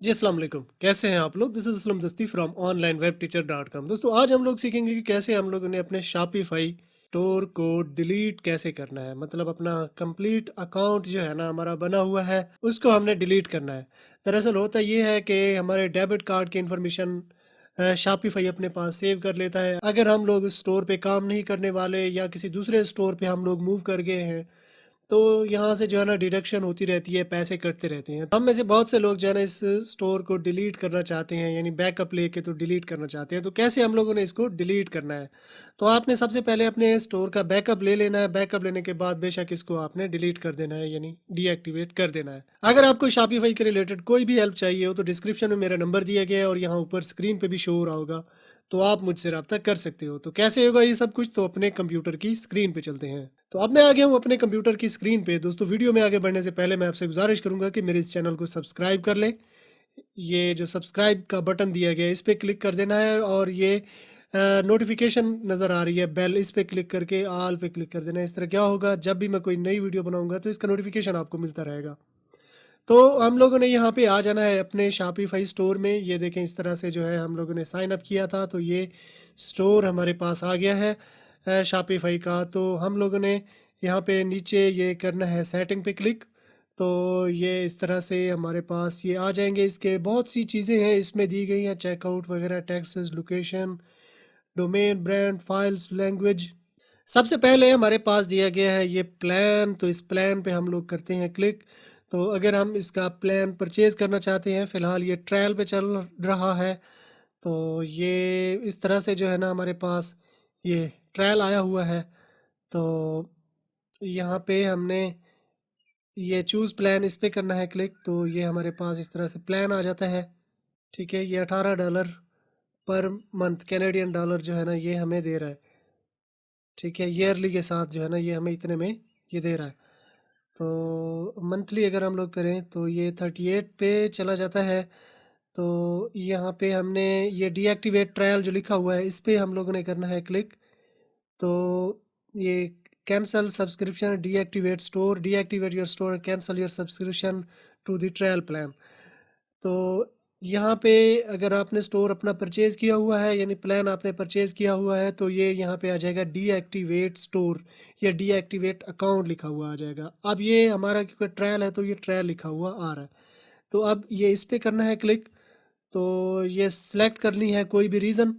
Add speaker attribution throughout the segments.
Speaker 1: जी, अस्सलाम वालेकुम। कैसे हैं आप लोग? दिस इज़ असलम दस्ती फ्रॉम onlineWebTeacher.com। दोस्तों, आज हम लोग सीखेंगे कि कैसे हम लोगों ने अपने शॉपिफ़ाई स्टोर को डिलीट कैसे करना है। मतलब अपना कंप्लीट अकाउंट जो है ना हमारा बना हुआ है, उसको हमने डिलीट करना है। दरअसल होता ये है कि हमारे डेबिट कार्ड की इन्फॉर्मेशन शॉपिफ़ाई अपने पास सेव कर लेता है। अगर हम लोग उस स्टोर पे काम नहीं करने वाले या किसी दूसरे स्टोर पे हम लोग मूव कर गए हैं, तो यहाँ से जो है ना डिडक्शन होती रहती है, पैसे कटते रहते हैं। हम में से बहुत से लोग जो है ना इस स्टोर को डिलीट करना चाहते हैं, यानी बैकअप लेके तो डिलीट करना चाहते हैं। तो कैसे हम लोगों ने इसको डिलीट करना है? तो आपने सबसे पहले अपने स्टोर का बैकअप ले लेना है। बैकअप लेने के बाद बेशक इसको आपने डिलीट कर देना है, यानी डीएक्टिवेट कर देना है। अगर आपको शॉपिफ़ाई के रिलेटेड कोई भी हेल्प चाहिए हो तो डिस्क्रिप्शन में मेरा नंबर दिया गया है और यहाँ ऊपर स्क्रीन पे भी शो हो रहा होगा, तो आप मुझसे रब्ता कर सकते हो। तो कैसे होगा ये सब कुछ? तो अपने कंप्यूटर की स्क्रीन पे चलते हैं। तो अब मैं आ गया हूँ अपने कंप्यूटर की स्क्रीन पे। दोस्तों, वीडियो में आगे बढ़ने से पहले मैं आपसे गुज़ारिश करूँगा कि मेरे इस चैनल को सब्सक्राइब कर लें। ये जो सब्सक्राइब का बटन दिया गया है, इस पे क्लिक कर देना है और ये नोटिफ़िकेशन नज़र आ रही है बेल, इस पे क्लिक करके ऑल पे क्लिक कर देना है। इस तरह क्या होगा, जब भी मैं कोई नई वीडियो बनाऊँगा तो इसका नोटिफ़िकेशन आपको मिलता रहेगा। तो हम लोगों ने यहाँ पे आ जाना है अपने शॉपिफ़ाई स्टोर में। ये देखें, इस तरह से जो है हम लोगों ने साइन अप किया था, तो ये स्टोर हमारे पास आ गया है शॉपिफ़ाई का। तो हम लोगों ने यहाँ पे नीचे ये करना है सेटिंग पे क्लिक। तो ये इस तरह से हमारे पास ये आ जाएंगे। इसके बहुत सी चीज़ें हैं इसमें दी गई हैं, चेकआउट वगैरह, taxes, location, domain, brand, files, language. सबसे पहले हमारे पास दिया गया है ये प्लान। तो इस प्लान पे हम लोग करते हैं क्लिक। तो अगर हम इसका प्लान परचेज़ करना चाहते हैं, फ़िलहाल ये ट्रायल पे चल रहा है। तो ये इस तरह से जो है ना हमारे पास ये ट्रायल आया हुआ है। तो यहाँ पे हमने ये चूज़ प्लान, इस पे करना है क्लिक। तो ये हमारे पास इस तरह से प्लान आ जाता है। ठीक है, ये $18 पर मंथ कैनेडियन डॉलर जो है ना ये हमें दे रहा है। ठीक है, ईयरली के साथ जो है ना ये हमें इतने में ये दे रहा है। तो मंथली अगर हम लोग करें तो ये 38 पे चला जाता है। तो यहाँ पे हमने ये डीएक्टिवेट ट्रायल जो लिखा हुआ है, इस पे हम लोगों ने करना है क्लिक। तो ये cancel subscription, deactivate your store, cancel your subscription to the trial plan. तो यहाँ पे अगर आपने स्टोर अपना परचेज़ किया हुआ है, यानी प्लान आपने परचेज़ किया हुआ है, तो ये यहाँ पे आ जाएगा डीएक्टिवेट स्टोर या डीएक्टिवेट अकाउंट लिखा हुआ आ जाएगा। अब ये हमारा क्योंकि ट्रायल है तो ये ट्रायल लिखा हुआ आ रहा है। तो अब ये इस पे करना है क्लिक। तो ये सिलेक्ट करनी है कोई भी रीज़न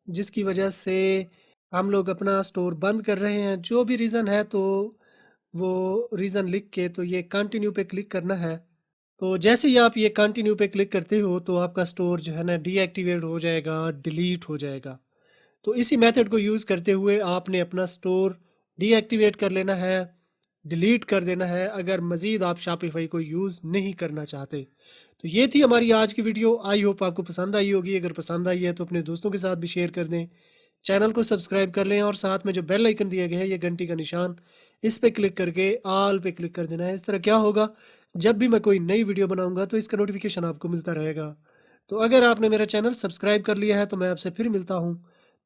Speaker 1: जिसकी वजह से हम लोग अपना स्टोर बंद कर रहे हैं। जो भी रीज़न है तो वो रीज़न लिख के तो ये कंटिन्यू पे क्लिक करना है। तो जैसे ही आप ये कंटिन्यू पे क्लिक करते हो तो आपका स्टोर जो है ना डीएक्टिवेट हो जाएगा, डिलीट हो जाएगा। तो इसी मेथड को यूज़ करते हुए आपने अपना स्टोर डीएक्टिवेट कर लेना है, डिलीट कर देना है, अगर मज़ीद आप शॉपिफ़ाई को यूज़ नहीं करना चाहते। तो ये थी हमारी आज की वीडियो। आई होप आपको पसंद आई होगी। अगर पसंद आई है तो अपने दोस्तों के साथ भी शेयर कर दें। चैनल को सब्सक्राइब कर लें और साथ में जो बेल आइकन दिया गया है, ये घंटी का निशान, इस पे क्लिक करके ऑल पे क्लिक कर देना है। इस तरह क्या होगा, जब भी मैं कोई नई वीडियो बनाऊंगा तो इसका नोटिफिकेशन आपको मिलता रहेगा। तो अगर आपने मेरा चैनल सब्सक्राइब कर लिया है तो मैं आपसे फिर मिलता हूँ।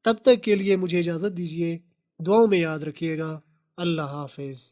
Speaker 1: तब तक के लिए मुझे इजाज़त दीजिए। दुआओं में याद रखिएगा। अल्लाह हाफिज़।